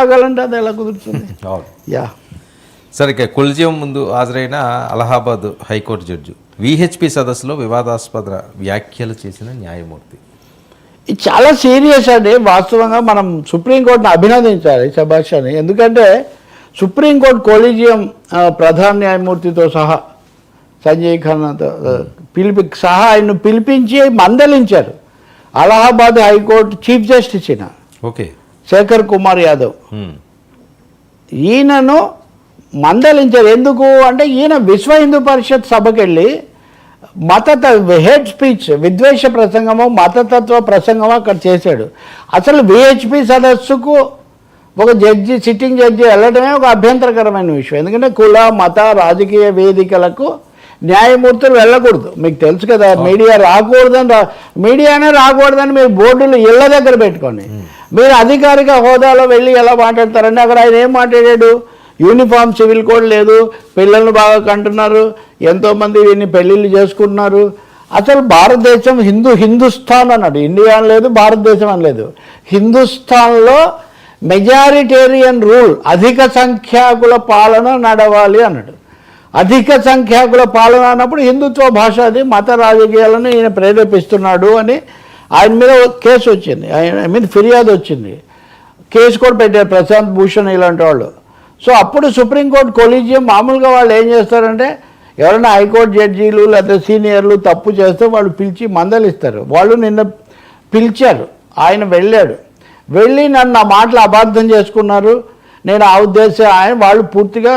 ఆగాలంటే అది ఎలా కుదురుతుంది? యా సరే, ఇక కొలిజియం ముందు హాజరైన అలహాబాద్ హైకోర్టు జడ్జి విహెచ్పి సదస్సులో వివాదాస్పద వ్యాఖ్యలు చేసిన న్యాయమూర్తి. ఇది చాలా సీరియస్ అండి. వాస్తవంగా మనం సుప్రీంకోర్టును అభినందించాలి, శభాష్ అని. ఎందుకంటే సుప్రీంకోర్టు కొలీజియం ప్రధాన న్యాయమూర్తితో సహా సంజయ్ ఖన్నాతో సహా ఆయన్ను పిలిపించి మందలించారు. Allahabad high court chief justice okay Shekhar Kumar Yadav ఈయనను మందలించారు. ఎందుకు అంటే ఈయన విశ్వ హిందూ పరిషత్ సభకి వెళ్ళి హేట్ స్పీచ్, విద్వేష ప్రసంగమో మతతత్వ ప్రసంగమో అక్కడ చేశాడు. అసలు విహెచ్పి సదస్సుకు ఒక జడ్జి, సిట్టింగ్ జడ్జి వెళ్ళడమే ఒక అభ్యంతరకరమైన విషయం. ఎందుకంటే కుల మత రాజకీయ వేదికలకు న్యాయమూర్తులు వెళ్ళకూడదు. మీకు తెలుసు కదా, మీడియానే రాకూడదని మీరు బోర్డులు ఇళ్ల దగ్గర పెట్టుకోండి. మీరు అధికారిక హోదాలో వెళ్ళి ఎలా మాట్లాడతారండి? అక్కడ ఆయన ఏం మాట్లాడాడు? యూనిఫామ్ సివిల్ కోడ్ లేదు, పిల్లల్ని బాగా కంటున్నారు, ఎంతోమంది వీళ్ళని పెళ్ళిళ్ళు చేసుకుంటున్నారు. అసలు భారతదేశం హిందుస్థాన్ అన్నాడు. ఇండియా అని లేదు, భారతదేశం అని లేదు. హిందుస్థాన్లో మెజారిటేరియన్ రూల్, అధిక సంఖ్యాకుల పాలన నడవాలి అన్నాడు. అధిక సంఖ్యాకుల పాలన అన్నప్పుడు హిందుత్వ భాష, అది మత రాజకీయాలను ఈయన ప్రేరేపిస్తున్నాడు అని ఆయన మీద కేసు వచ్చింది, ఆయన మీద ఫిర్యాదు వచ్చింది. కేసు కూడా పెట్టారు ప్రశాంత్ భూషణ్ ఇలాంటి వాళ్ళు. సో అప్పుడు సుప్రీంకోర్టు కొలీజియం మామూలుగా వాళ్ళు ఏం చేస్తారంటే, ఎవరైనా హైకోర్టు జడ్జీలు లేకపోతే సీనియర్లు తప్పు చేస్తే వాళ్ళు పిలిచి మందలిస్తారు. వాళ్ళు నిన్న పిలిచారు, ఆయన వెళ్ళి నన్ను ఆ మాటలు అపార్థం చేసుకున్నారు, నేను ఆ ఉద్దేశం ఆయన వాళ్ళు పూర్తిగా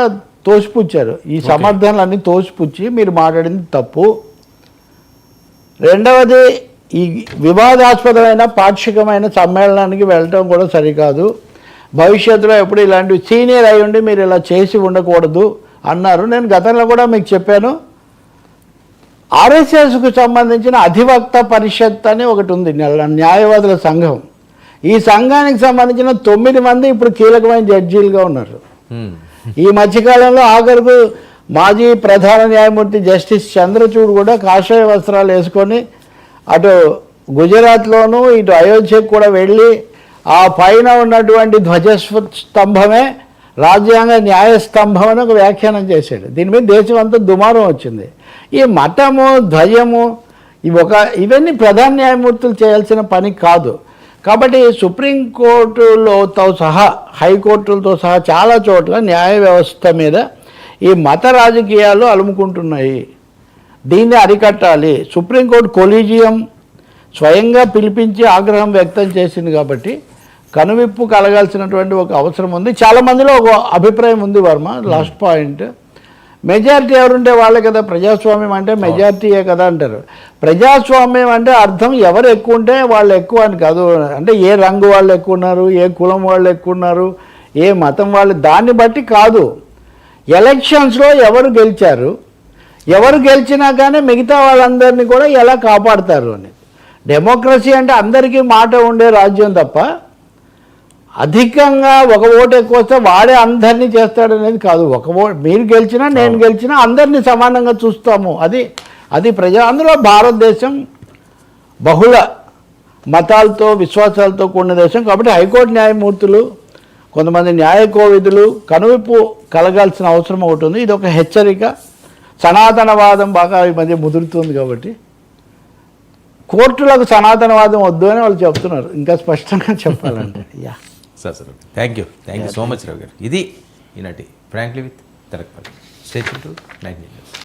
తోసిపుచ్చారు. ఈ సమర్థనలన్నీ తోసిపుచ్చి మీరు మాట్లాడింది తప్పు. రెండవది, ఈ వివాదాస్పదమైన పాక్షికమైన సమ్మేళనానికి వెళ్ళటం కూడా సరికాదు. భవిష్యత్తులో ఎప్పుడు ఇలాంటివి సీనియర్ అయి ఉండి మీరు ఇలా చేసి ఉండకూడదు అన్నారు. నేను గతంలో కూడా మీకు చెప్పాను, ఆర్ఎస్ఎస్కు సంబంధించిన అధివక్త పరిషత్ అని ఒకటి ఉంది, న్యాయవాదుల సంఘం. ఈ సంఘానికి సంబంధించిన 9 మంది ఇప్పుడు కీలకమైన జడ్జీలుగా ఉన్నారు. ఈ మధ్యకాలంలో ఆఖరుకు మాజీ ప్రధాన న్యాయమూర్తి జస్టిస్ చంద్రచూడ్ కూడా కాషాయ వస్త్రాలు వేసుకొని అటు గుజరాత్లోనూ ఇటు అయోధ్యకు కూడా వెళ్ళి ఆ పైన ఉన్నటువంటి ధ్వజస్తంభమే రాజ్యాంగ న్యాయస్తంభం అని ఒక వ్యాఖ్యానం చేశాడు. దీని మీద దేశం అంతా దుమారం వచ్చింది. ఈ మతము, ధ్వజము ఇవన్నీ ప్రధాన న్యాయమూర్తులు చేయాల్సిన పని కాదు. కాబట్టి సుప్రీంకోర్టులతో సహా హైకోర్టులతో సహా చాలా చోట్ల న్యాయ వ్యవస్థ మీద ఈ మత రాజకీయాలు అలుముకుంటున్నాయి. దీన్ని అరికట్టాలి. సుప్రీంకోర్టు కొలీజియం స్వయంగా పిలిపించి ఆగ్రహం వ్యక్తం చేసింది కాబట్టి కనువిప్పు కలగాల్సినటువంటి ఒక అవసరం ఉంది. చాలామందిలో ఒక అభిప్రాయం ఉంది వర్మ. లాస్ట్ పాయింట్, మెజారిటీ ఎవరుంటే వాళ్ళే కదా ప్రజాస్వామ్యం అంటే, మెజారిటీయే కదా అంటారు. ప్రజాస్వామ్యం అంటే అర్థం ఎవరు ఎక్కువ ఉంటే వాళ్ళు ఎక్కువ అని కాదు. అంటే ఏ రంగు వాళ్ళు ఎక్కువ ఉన్నారు, ఏ కులం వాళ్ళు ఎక్కువ ఉన్నారు, ఏ మతం వాళ్ళు, దాన్ని బట్టి కాదు. ఎలక్షన్స్లో ఎవరు గెలిచారు, ఎవరు గెలిచినా కానీ మిగతా వాళ్ళందరినీ కూడా ఎలా కాపాడతారు అని. డెమోక్రసీ అంటే అందరికీ మాట ఉండే రాజ్యం తప్ప అధికంగా ఒక ఓటు ఎక్కువ వస్తే వాడే అందరినీ చేస్తాడనేది కాదు. ఒక ఓటు మీరు గెలిచినా నేను గెలిచినా అందరినీ సమానంగా చూస్తాము. అది అందులో భారతదేశం బహుళ మతాలతో విశ్వాసాలతో కూడిన దేశం. కాబట్టి హైకోర్టు న్యాయమూర్తులు, కొంతమంది న్యాయ కోవిదులు కనువిప్పు కలగాల్సిన అవసరం ఒకటి ఉంది. ఇది ఒక హెచ్చరిక. సనాతనవాదం బాగా ఈ మధ్య ముదురుతుంది కాబట్టి కోర్టులకు సనాతనవాదం వద్దు అని వాళ్ళు చెప్తున్నారు, ఇంకా స్పష్టంగా చెప్పాలంటే. యా సరే, థ్యాంక్ యూ సో మచ్ రావు గారు. ఇది ఈనాటి frankly with Telakapalli. Stay tuned to 9 news.